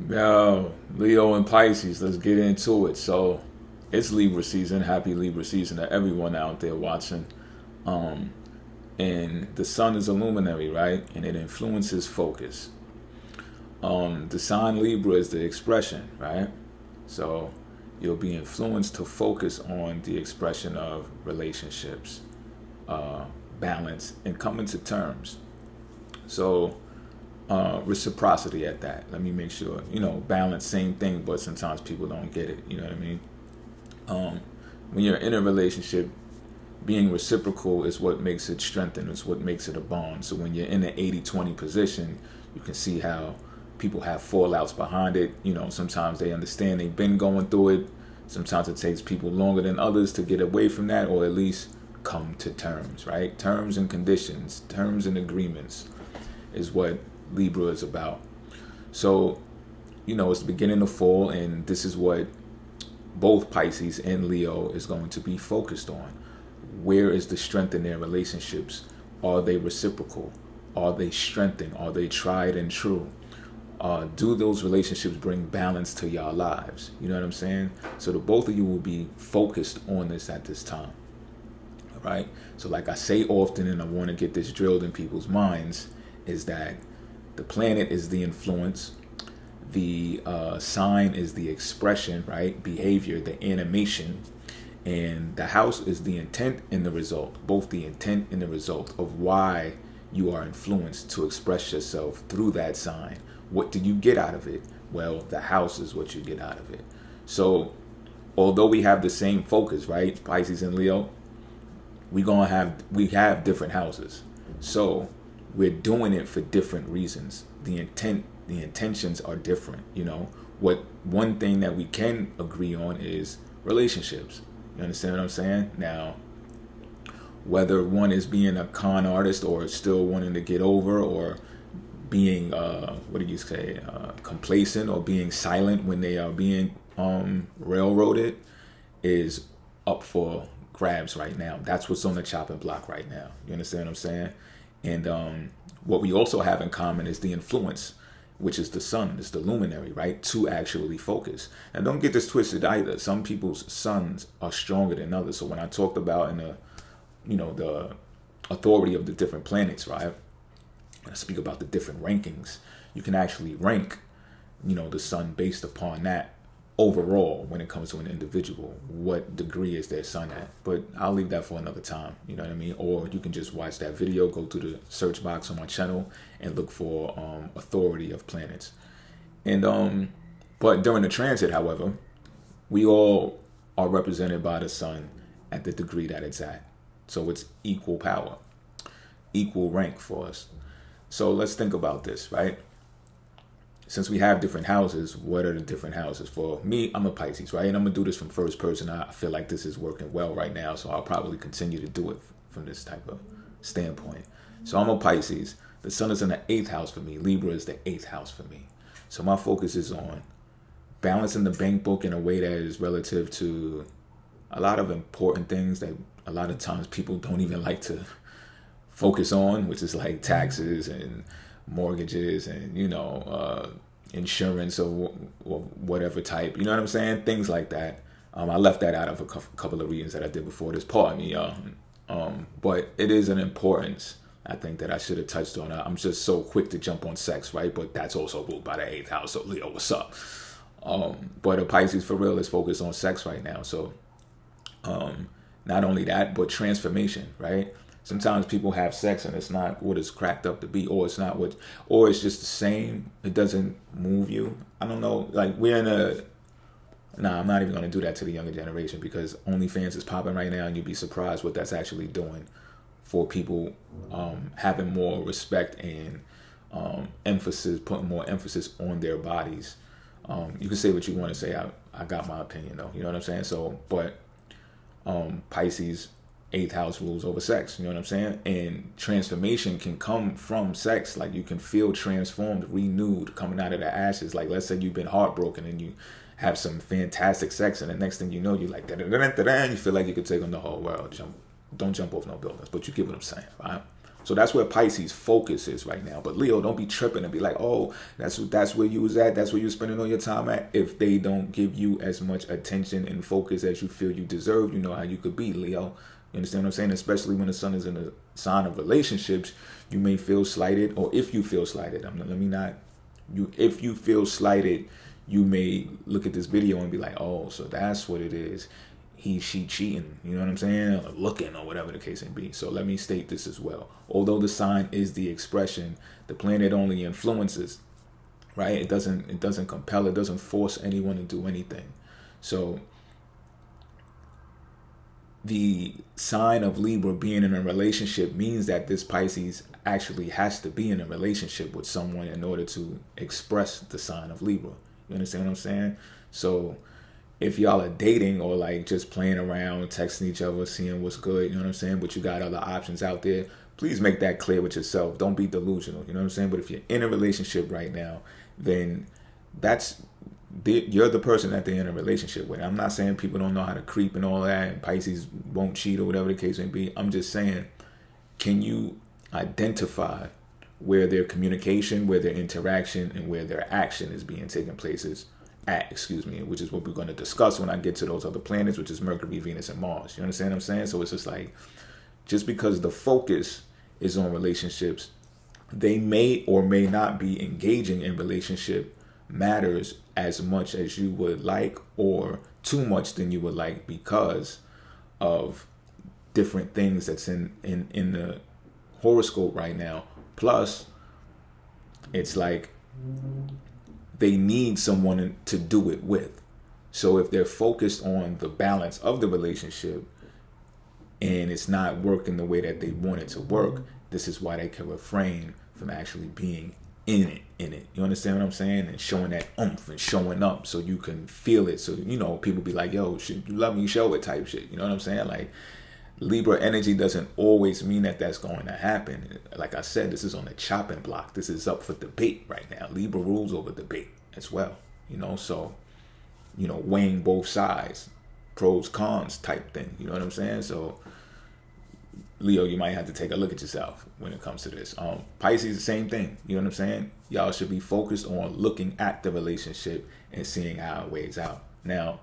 Yo, Leo and Pisces, let's get into it. So, it's Libra season. Happy Libra season to everyone out there watching. Um, and the sun is a luminary, right? And it influences focus. The sign Libra is the expression, right? So, you'll be influenced to focus on the expression of relationships, uh, balance, and coming to terms. So, reciprocity at that. Let me make sure, balance, same thing, but sometimes people don't get it. You know what I mean? Um, when you're in a relationship, being reciprocal is what makes it strengthen, is what makes it a bond. So when you're in an 80-20 position, you can see how people have fallouts behind it. Sometimes they understand they've been going through it. Sometimes it takes people longer than others to get away from that, or at least come to terms, right? Terms and conditions, terms and agreements is what Libra is about. So, it's the beginning of fall, and this is what both Pisces and Leo is going to be focused on. Where is the strength in their relationships? Are they reciprocal? Are they strengthened? Are they tried and true? Do those relationships bring balance to your lives? You know what I'm saying? So the both of you will be focused on this at this time. All right. So like I say often, and I want to get this drilled in people's minds, is that the planet is the influence, the sign is the expression, right? Behavior, the animation, and the house is the intent and the result, both the intent and the result of why you are influenced to express yourself through that sign. What do you get out of it? Well, the house is what you get out of it. So, although we have the same focus, right? Pisces and Leo, we have different houses. So, we're doing it for different reasons. The intentions are different. What one thing that we can agree on is relationships. You understand what I'm saying? Now, whether one is being a con artist or still wanting to get over, or being what do you say, complacent, or being silent when they are being railroaded, is up for grabs right now. That's what's on the chopping block right now. You understand what I'm saying? And what we also have in common is the influence, which is the sun, is the luminary, right? To actually focus. And don't get this twisted either. Some people's suns are stronger than others. So when I talked about the authority of the different planets, right? I speak about the different rankings. You can actually rank, the sun based upon that overall when it comes to an individual. What degree is their sun at? But I'll leave that for another time. You know what I mean? Or you can just watch that video, go to the search box on my channel, and look for authority of planets. And but during the transit, however, we all are represented by the sun at the degree that it's at. So it's equal power, equal rank for us. So let's think about this, right? Since we have different houses, what are the different houses? For me, I'm a Pisces, right? And I'm going to do this from first person. I feel like this is working well right now, so I'll probably continue to do it from this type of standpoint. So I'm a Pisces. The sun is in the 8th house for me. Libra is the 8th house for me. So my focus is on balancing the bank book in a way that is relative to a lot of important things that a lot of times people don't even like to focus on, which is like taxes and mortgages and insurance or whatever type. You know what I'm saying? Things like that. I left that out of a couple of readings that I did before this. Pardon me, y'all. But it is an importance, I think, that I should have touched on. I'm just so quick to jump on sex, right? But that's also ruled by the 8th house. So Leo, what's up? But a Pisces for real is focused on sex right now. So not only that, but transformation, right? Sometimes people have sex and it's not what it's cracked up to be, or or it's just the same. It doesn't move you. I don't know. Like I'm not even going to do that to the younger generation, because OnlyFans is popping right now, and you'd be surprised what that's actually doing for people having more respect and putting more emphasis on their bodies. You can say what you want to say. I got my opinion though. You know what I'm saying? So, but Pisces 8th house rules over sex. You know what I'm saying? And transformation can come from sex. Like, you can feel transformed, renewed, coming out of the ashes. Like, let's say you've been heartbroken and you have some fantastic sex, and the next thing you know, you're like, and you feel like you could take on the whole world. Don't jump off no buildings, but you get what I'm saying, right? So that's where Pisces focus is right now. But Leo, don't be tripping and be like, oh, that's where you was at. That's where you spending all your time at. If they don't give you as much attention and focus as you feel you deserve, you know how you could be, Leo. You understand what I'm saying? Especially when the sun is in the sign of relationships, you may feel slighted, or if you feel slighted, if you feel slighted, you may look at this video and be like, oh, so that's what it is. She cheating, you know what I'm saying? Or looking, or whatever the case may be. So let me state this as well. Although the sign is the expression, the planet only influences, right? It doesn't compel, it doesn't force anyone to do anything. So the sign of Libra being in a relationship means that this Pisces actually has to be in a relationship with someone in order to express the sign of Libra. You understand what I'm saying? So if y'all are dating or like just playing around, texting each other, seeing what's good, you know what I'm saying, but you got other options out there, please make that clear with yourself. Don't be delusional, you know what I'm saying? But if you're in a relationship right now, then you're the person that they're in a relationship with. I'm not saying people don't know how to creep and all that, and Pisces won't cheat or whatever the case may be. I'm just saying, can you identify where their communication, where their interaction, and where their action is being taken places at, which is what we're going to discuss when I get to those other planets, which is Mercury, Venus, and Mars. You understand what I'm saying? So it's just like, just because the focus is on relationships, they may or may not be engaging in relationship matters as much as you would like, or too much than you would like, because of different things that's in the horoscope right now. Plus, it's like they need someone to do it with. So if they're focused on the balance of the relationship and it's not working the way that they want it to work, this is why they can refrain from actually being in it. You understand what I'm saying? And showing that oomph and showing up so you can feel it. So, you know, people be like, yo, should you love me, show it type shit. You know what I'm saying? Like, Libra energy doesn't always mean that that's going to happen. Like I said, this is on the chopping block. This is up for debate right now. Libra rules over debate as well. You know, so, you know, weighing both sides, pros, cons type thing. You know what I'm saying? So, Leo, you might have to take a look at yourself when it comes to this. Pisces, the same thing. You know what I'm saying? Y'all should be focused on looking at the relationship and seeing how it weighs out. Now,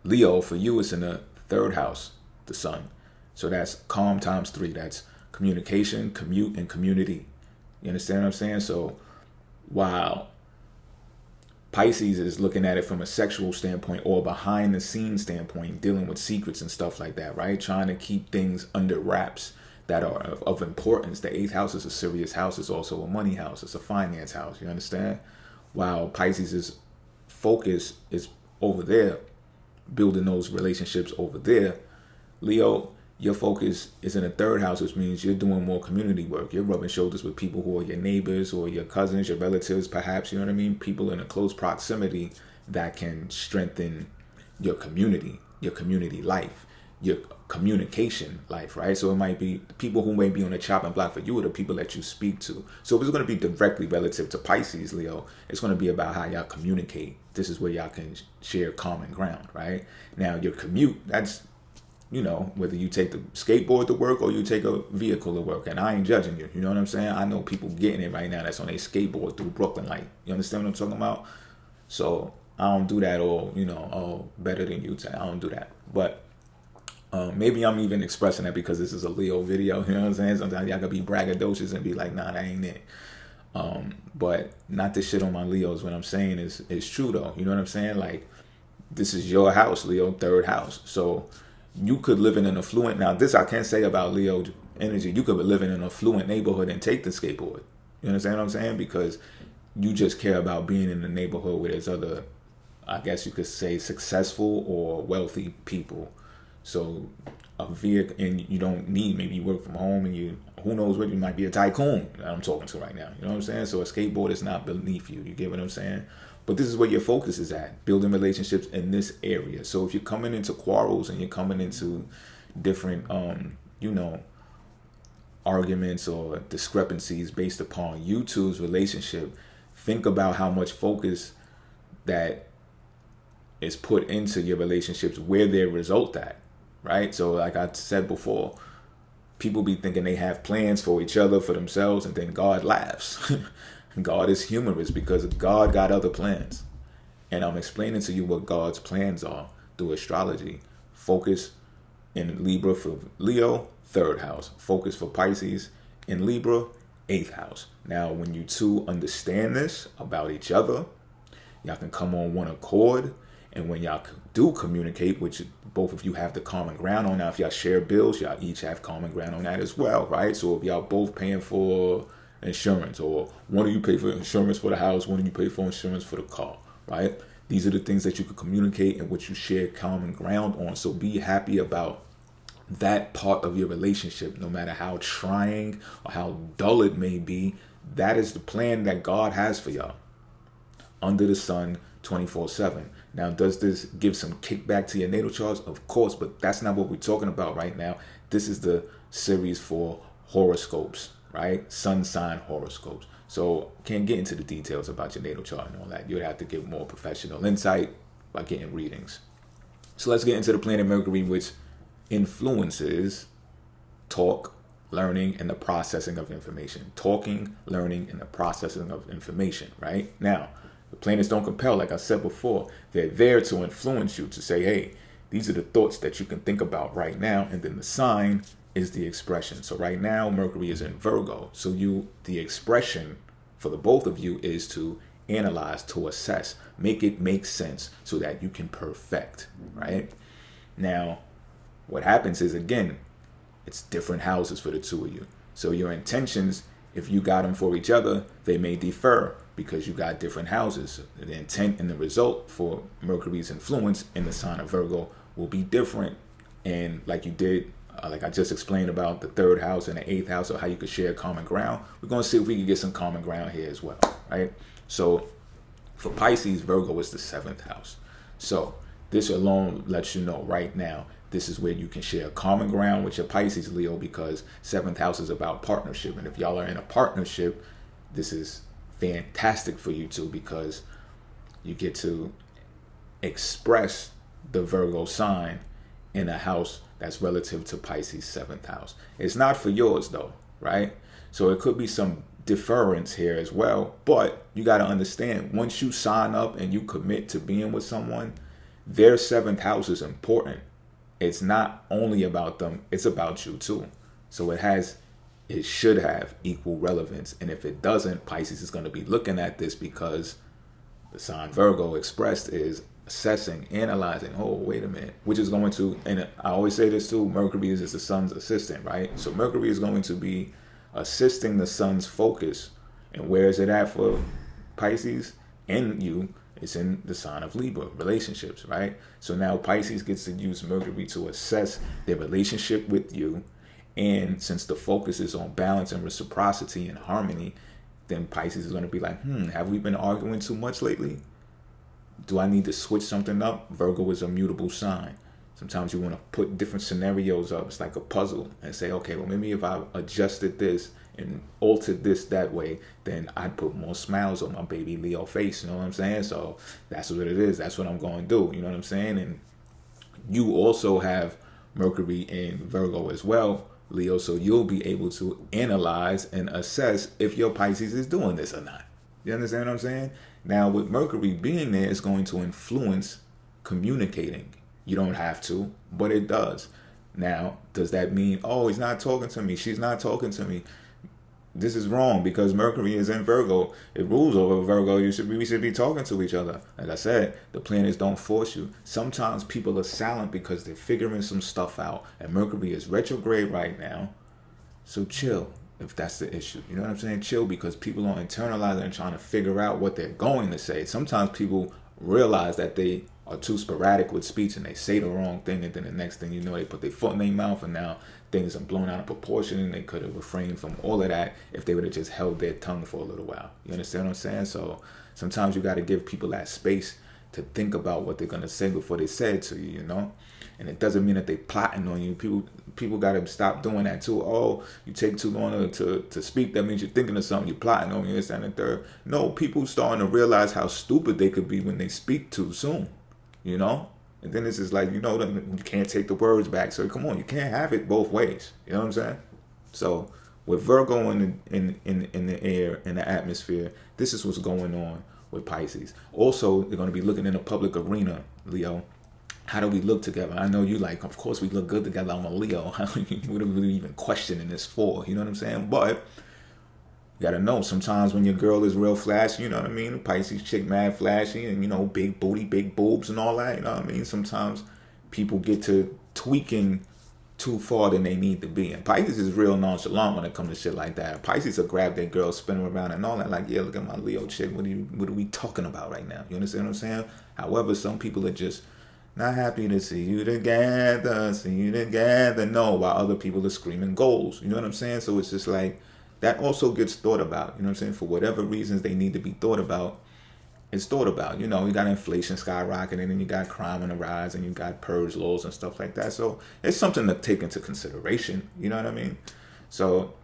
Leo, for you, it's in the third house, the sun. So that's calm times 3. That's communication, commute, and community. You understand what I'm saying? So while Pisces is looking at it from a sexual standpoint or behind the scenes standpoint, dealing with secrets and stuff like that, right? Trying to keep things under wraps that are of importance. The 8th house is a serious house. It's also a money house. It's a finance house. You understand? While Pisces' focus is over there, building those relationships over there, Leo, your focus is in the 3rd house, which means you're doing more community work. You're rubbing shoulders with people who are your neighbors or your cousins, your relatives, perhaps, you know what I mean? People in a close proximity that can strengthen your community life, your communication life, right? So it might be people who may be on the chopping block for you or the people that you speak to. So if it's going to be directly relative to Pisces, Leo, it's going to be about how y'all communicate. This is where y'all can share common ground, right? Now, your commute, that's, you know, whether you take the skateboard to work or you take a vehicle to work. And I ain't judging you. You know what I'm saying? I know people getting it right now that's on a skateboard through Brooklyn. Like, you understand what I'm talking about? So I don't do that, or, you know, oh, better than you. I don't do that. But maybe I'm even expressing that because this is a Leo video. You know what I'm saying? Sometimes y'all could be braggadocious and be like, nah, that ain't it. But not to shit on my Leos. What I'm saying is true, though. You know what I'm saying? Like, this is your house, Leo, 3rd house. So you could live in an affluent, now this I can say about Leo energy, you could live in an affluent neighborhood and take the skateboard. You understand what I'm saying? Because you just care about being in the neighborhood where there's other, I guess you could say, successful or wealthy people. So a vehicle, and you don't need, maybe you work from home and you, who knows what, you might be a tycoon that I'm talking to right now. You know what I'm saying? So a skateboard is not beneath you. You get what I'm saying? But this is where your focus is at, building relationships in this area. So if you're coming into quarrels and you're coming into different, you know, arguments or discrepancies based upon you two's relationship, think about how much focus that is put into your relationships, where they result at, right? So like I said before, people be thinking they have plans for each other, for themselves, and then God laughs. God is humorous because God got other plans. And I'm explaining to you what God's plans are through astrology. Focus in Libra for Leo, 3rd house. Focus for Pisces in Libra, 8th house. Now, when you two understand this about each other, y'all can come on one accord. And when y'all do communicate, which both of you have the common ground on. Now, if y'all share bills, y'all each have common ground on that as well, right? So if y'all both paying for insurance, or one of you pay for insurance for the house, one of you pay for insurance for the car, right? These are the things that you can communicate and what you share common ground on. So be happy about that part of your relationship, no matter how trying or how dull it may be. That is the plan that God has for y'all under the sun 24/7. Now, does this give some kickback to your natal charts? Of course, but that's not what we're talking about right now. This is the series for horoscopes, right? Sun sign horoscopes. So can't get into the details about your natal chart and all that. You'd have to give more professional insight by getting readings. So let's get into the planet Mercury, which influences talk, learning, and the processing of information. Talking, learning, and the processing of information, right? Now, the planets don't compel, like I said before. They're there to influence you, to say, hey, these are the thoughts that you can think about right now. And then the sign is the expression. So right now, Mercury is in Virgo. So the expression for the both of you is to analyze, to assess, make it make sense so that you can perfect, right? Now, what happens is, again, it's different houses for the two of you. So your intentions, if you got them for each other, they may differ because you got different houses. The intent and the result for Mercury's influence in the sign of Virgo will be different. And like you did, like I just explained about the 3rd house and the 8th house, or how you could share common ground, we're going to see if we can get some common ground here as well, right? So for Pisces, Virgo is the 7th house. So this alone lets you know right now, this is where you can share common ground with your Pisces, Leo, because 7th house is about partnership. And if y'all are in a partnership, this is fantastic for you two, because you get to express the Virgo sign in a house that's relative to Pisces' 7th house. It's not for yours though, right? So it could be some deference here as well, but you got to understand, once you sign up and you commit to being with someone, their 7th house is important. It's not only about them, it's about you too. So it should have equal relevance. And if it doesn't, Pisces is going to be looking at this, because the sign Virgo expressed is assessing, analyzing, oh, wait a minute, which is going to, and I always say this too, Mercury is the sun's assistant, right? So Mercury is going to be assisting the sun's focus. And where is it at for Pisces? In you. It's in the sign of Libra, relationships, right? So now Pisces gets to use Mercury to assess their relationship with you. And since the focus is on balance and reciprocity and harmony, then Pisces is going to be like, have we been arguing too much lately? Do I need to switch something up? Virgo is a mutable sign. Sometimes you want to put different scenarios up. It's like a puzzle, and say, okay, well, maybe if I adjusted this and altered this that way, then I'd put more smiles on my baby Leo face. You know what I'm saying? So that's what it is. That's what I'm going to do. You know what I'm saying? And you also have Mercury in Virgo as well, Leo. So you'll be able to analyze and assess if your Pisces is doing this or not. You understand what I'm saying? Now, with Mercury being there, it's going to influence communicating. You don't have to, but it does. Now, does that mean, oh, he's not talking to me, she's not talking to me? This is wrong, because Mercury is in Virgo. It rules over Virgo. We should be talking to each other. Like I said, the planets don't force you. Sometimes people are silent because they're figuring some stuff out, and Mercury is retrograde right now. So chill. If that's the issue, you know what I'm saying? Chill, because people are internalizing and trying to figure out what they're going to say. Sometimes people realize that they are too sporadic with speech and they say the wrong thing, and then the next thing you know, they put their foot in their mouth, and now things are blown out of proportion, and they could have refrained from all of that if they would have just held their tongue for a little while. You understand what I'm saying? So sometimes you got to give people that space to think about what they're going to say before they say it to you, you know? And it doesn't mean that they plotting on you. People got to stop doing that too. Oh, you take too long to speak. That means you're thinking of something. You're plotting on you, this, and the third. No, people starting to realize how stupid they could be when they speak too soon, you know? And then it's just like, you know, you can't take the words back. So come on, you can't have it both ways. You know what I'm saying? So with Virgo in the air, in the atmosphere, this is what's going on with Pisces. Also, they're going to be looking in the public arena, Leo. How do we look together? I know you like, of course we look good together. I'm a Leo. What are we even questioning this for? You know what I'm saying? But you gotta know, sometimes when your girl is real flashy, you know what I mean? Pisces chick mad flashy and, you know, big booty, big boobs and all that, you know what I mean? Sometimes people get to tweaking too far than they need to be. And Pisces is real nonchalant when it comes to shit like that. Pisces will grab their girl, spin her around and all that, like, yeah, look at my Leo chick. What are we talking about right now? You understand what I'm saying? However, some people are just not happy to see you together. No, while other people are screaming goals. You know what I'm saying? So it's just like, that also gets thought about. You know what I'm saying? For whatever reasons they need to be thought about, it's thought about. You know, you got inflation skyrocketing and you got crime on the rise and you got purge laws and stuff like that. So it's something to take into consideration. You know what I mean? So,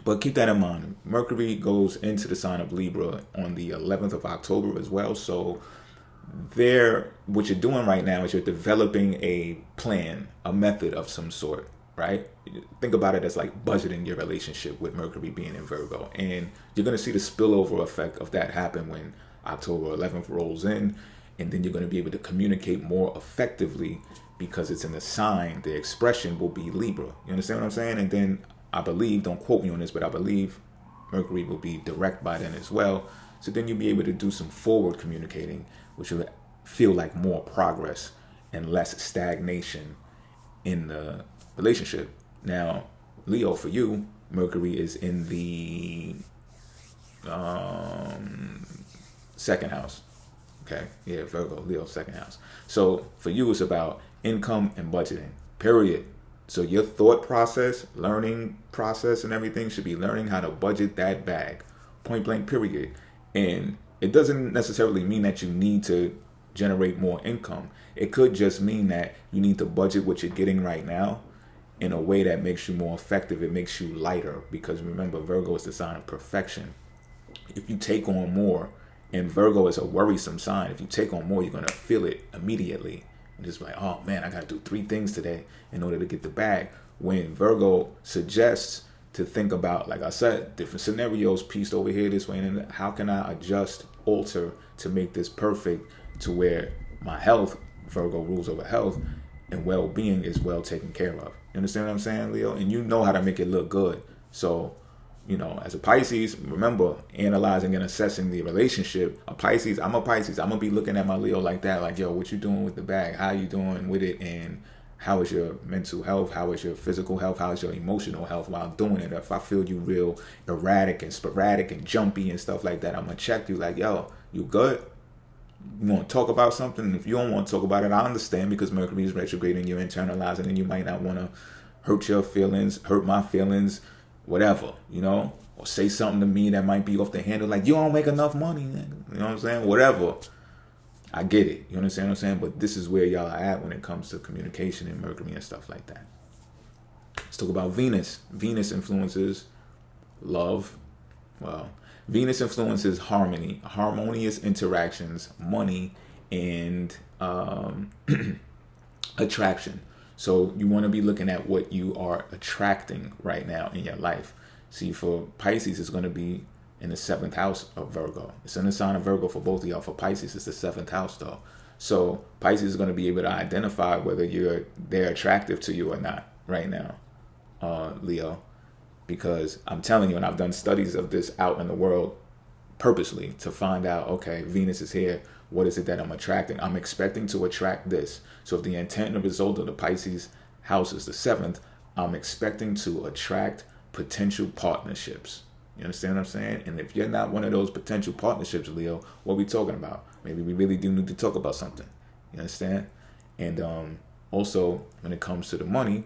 but keep that in mind. Mercury goes into the sign of Libra on the 11th of October as well. So what you're doing right now is you're developing a plan, a method of some sort, right? Think about it as like budgeting your relationship with Mercury being in Virgo. And you're going to see the spillover effect of that happen when October 11th rolls in. And then you're going to be able to communicate more effectively because it's in the sign. The expression will be Libra. You understand what I'm saying? And then I believe, don't quote me on this, but I believe Mercury will be direct by then as well. So then you'll be able to do some forward communicating, which will feel like more progress and less stagnation in the relationship. Now, Leo, for you, Mercury is in the second house. Okay, yeah, Virgo, Leo, second house. So for you, it's about income and budgeting, period. So your thought process, learning process and everything should be learning how to budget that bag, point blank, period. And it doesn't necessarily mean that you need to generate more income. It could just mean that you need to budget what you're getting right now in a way that makes you more effective. It makes you lighter, because remember, Virgo is the sign of perfection. If you take on more, and Virgo is a worrisome sign, if you take on more, you're going to feel it immediately. And just like, oh man, I got to do 3 things today in order to get the bag. When Virgo suggests to think about, like I said, different scenarios pieced over here this way, and how can I adjust, alter to make this perfect to where my health, Virgo rules over health, and well-being is well taken care of. You understand what I'm saying, Leo? And you know how to make it look good. So, you know, as a Pisces, remember, analyzing and assessing the relationship. I'm a Pisces. I'm going to be looking at my Leo like that, like, yo, what you doing with the bag? How you doing with it? And how is your mental health? How is your physical health? How is your emotional health while doing it? If I feel you real erratic and sporadic and jumpy and stuff like that, I'm going to check you like, yo, you good? You want to talk about something? If you don't want to talk about it, I understand, because Mercury is retrograde and you're internalizing and you might not want to hurt your feelings, hurt my feelings, whatever, you know? Or say something to me that might be off the handle, like, you don't make enough money. You know what I'm saying? Whatever. I get it. You understand what I'm saying? But this is where y'all are at when it comes to communication and Mercury and stuff like that. Let's talk about Venus. Venus influences love. Well, Venus influences harmony, harmonious interactions, money, and attraction. So you want to be looking at what you are attracting right now in your life. See, for Pisces, it's going to be in the 7th house of Virgo. It's in the sign of Virgo for both of y'all. For Pisces, it's the 7th house though. So Pisces is going to be able to identify whether they're attractive to you or not right now, Leo. Because I'm telling you, and I've done studies of this out in the world purposely to find out, okay, Venus is here. What is it that I'm attracting? I'm expecting to attract this. So if the intent and the result of the Pisces house is the 7th, I'm expecting to attract potential partnerships. You understand what I'm saying? And if you're not one of those potential partnerships, Leo, what are we talking about? Maybe we really do need to talk about something. You understand? And also, when it comes to the money,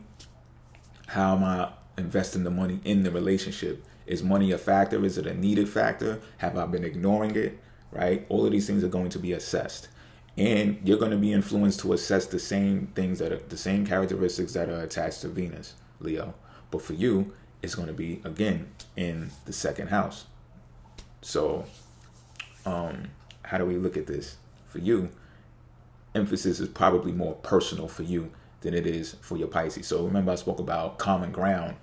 how am I investing the money in the relationship? Is money a factor? Is it a needed factor? Have I been ignoring it? Right? All of these things are going to be assessed. And you're going to be influenced to assess the same things that are the same characteristics that are attached to Venus, Leo. But for you, it's going to be, again, in the 2nd house. So how do we look at this? For you, emphasis is probably more personal for you than it is for your Pisces. So remember, I spoke about common ground.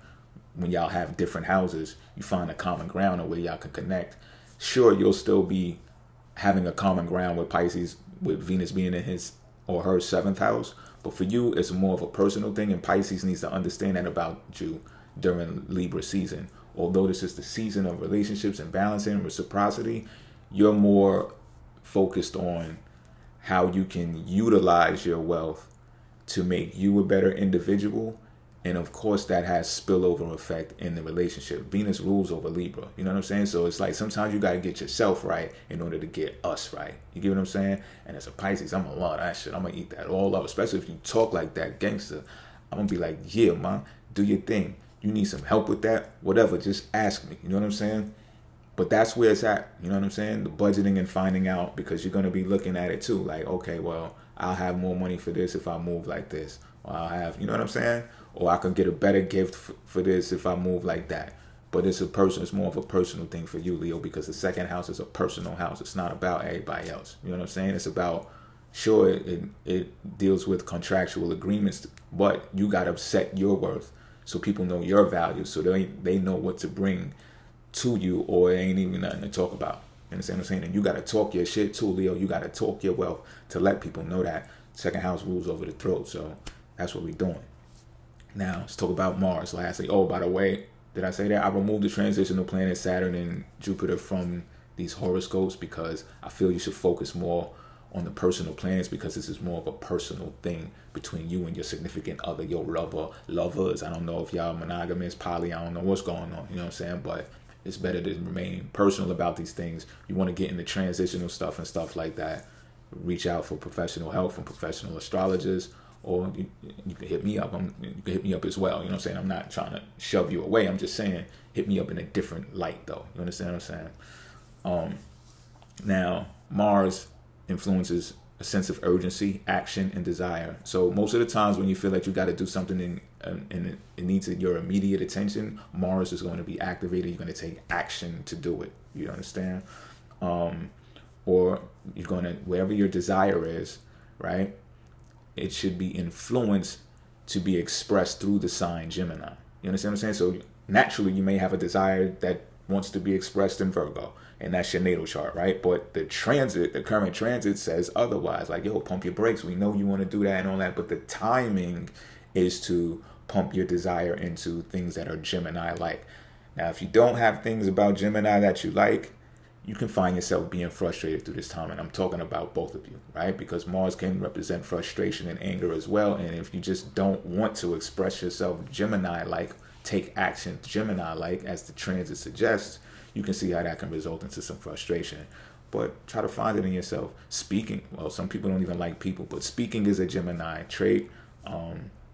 when y'all have different houses, you find a common ground or where y'all can connect. Sure, you'll still be having a common ground with Pisces, with Venus being in his or her 7th house. But for you, it's more of a personal thing, and Pisces needs to understand that about you during Libra season. Although this is the season of relationships and balancing and reciprocity, you're more focused on how you can utilize your wealth to make you a better individual. And of course, that has spillover effect in the relationship. Venus rules over Libra. You know what I'm saying? So it's like sometimes you got to get yourself right in order to get us right. You get what I'm saying? And as a Pisces, I'm going to love that shit. I'm going to eat that all up. Especially if you talk like that gangster. I'm going to be like, yeah, man, do your thing. You need some help with that? Whatever, just ask me. You know what I'm saying? But that's where it's at. You know what I'm saying? The budgeting and finding out, because you're going to be looking at it too. Like, okay, well, I'll have more money for this if I move like this. Or I'll have, you know what I'm saying? Or I can get a better gift for this if I move like that. But it's more of a personal thing for you, Leo, because the 2nd house is a personal house. It's not about everybody else. You know what I'm saying? It's about, sure, it deals with contractual agreements, but you got to set your worth so people know your value, so they know what to bring to you, or it ain't even nothing to talk about. You understand what I'm saying? And you got to talk your shit too, Leo. You got to talk your wealth to let people know that 2nd house rules over the throat. So that's what we're doing. Now, let's talk about Mars. Lastly, oh, by the way, did I say that? I removed the transitional planet Saturn and Jupiter from these horoscopes because I feel you should focus more on the personal planets, because this is more of a personal thing between you and your significant other, your lovers. I don't know if y'all monogamous, poly, I don't know what's going on, you know what I'm saying? But it's better to remain personal about these things. You want to get into transitional stuff and stuff like that, reach out for professional help from professional astrologers, or you can hit me up. You can hit me up as well. You know what I'm saying? I'm not trying to shove you away. I'm just saying hit me up in a different light, though. You understand what I'm saying? Now, Mars influences a sense of urgency, action, and desire. So most of the times when you feel like you got to do something and it needs your immediate attention, Mars is going to be activated. You're going to take action to do it. You understand? Or you're going to, wherever your desire is, right? It should be influenced to be expressed through the sign Gemini. You understand what I'm saying? So naturally, you may have a desire that wants to be expressed in Virgo, and that's your natal chart, right? But the current transit says otherwise. Like, yo, pump your brakes. We know you want to do that and all that, but the timing is to pump your desire into things that are Gemini-like. Now, if you don't have things about Gemini that you like, you can find yourself being frustrated through this time. And I'm talking about both of you, right? Because Mars can represent frustration and anger as well. And if you just don't want to express yourself Gemini-like, take action Gemini-like, as the transit suggests, you can see how that can result into some frustration. But try to find it in yourself. Speaking, well, some people don't even like people, but speaking is a Gemini trait.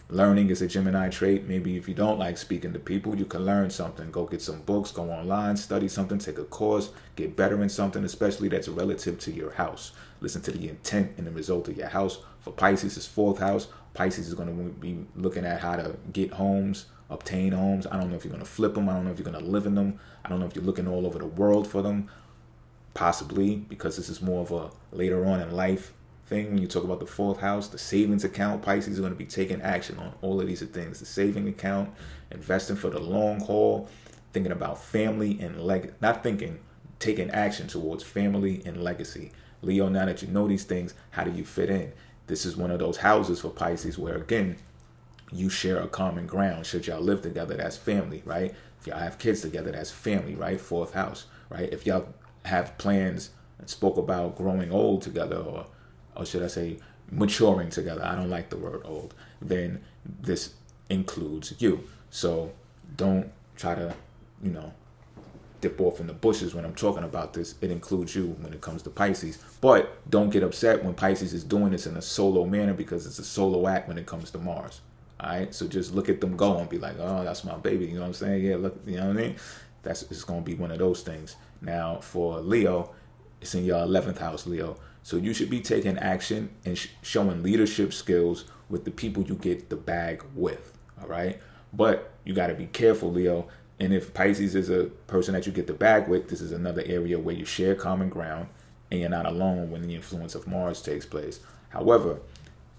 Learning is a Gemini trait. Maybe if you don't like speaking to people, you can learn something. Go get some books, go online, study something, take a course, get better in something, especially that's relative to your house. Listen to the intent and the result of your house. For Pisces, it's 4th house. Pisces is going to be looking at how to get homes, obtain homes. I don't know if you're going to flip them. I don't know if you're going to live in them. I don't know if you're looking all over the world for them. Possibly, because this is more of a later on in life thing. When you talk about the 4th house, the savings account, Pisces is going to be taking action on all of these things. The saving account, investing for the long haul, thinking about family and taking action towards family and legacy. Leo, now that you know these things, how do you fit in? This is one of those houses for Pisces where, again, you share a common ground. Should y'all live together, that's family, right? If y'all have kids together, that's family, right? 4th house, right? If y'all have plans and spoke about growing old together, or should I say maturing together, I don't like the word old, then this includes you. So don't try to, dip off in the bushes when I'm talking about this. It includes you when it comes to Pisces. But don't get upset when Pisces is doing this in a solo manner, because it's a solo act when it comes to Mars. All right, so just look at them go and be like, oh, that's my baby. You know what I'm saying? Yeah, look, you know what I mean? It's going to be one of those things. Now, for Leo, it's in your 11th house, Leo. So you should be taking action and showing leadership skills with the people you get the bag with, all right? But you got to be careful, Leo. And if Pisces is a person that you get the bag with, this is another area where you share common ground and you're not alone when the influence of Mars takes place. However,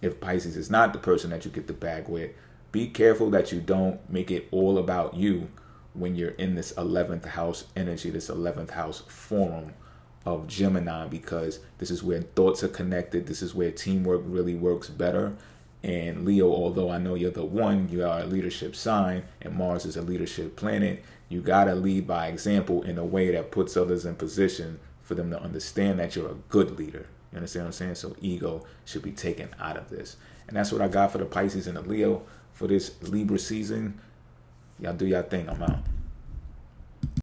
if Pisces is not the person that you get the bag with, be careful that you don't make it all about you when you're in this 11th house energy, this 11th house forum of Gemini, because this is where thoughts are connected. This is where teamwork really works better. And Leo, although I know you're the one, you are a leadership sign, and Mars is a leadership planet. You got to lead by example in a way that puts others in position for them to understand that you're a good leader. You understand what I'm saying? So ego should be taken out of this. And that's what I got for the Pisces and the Leo for this Libra season. Y'all do y'all thing. I'm out.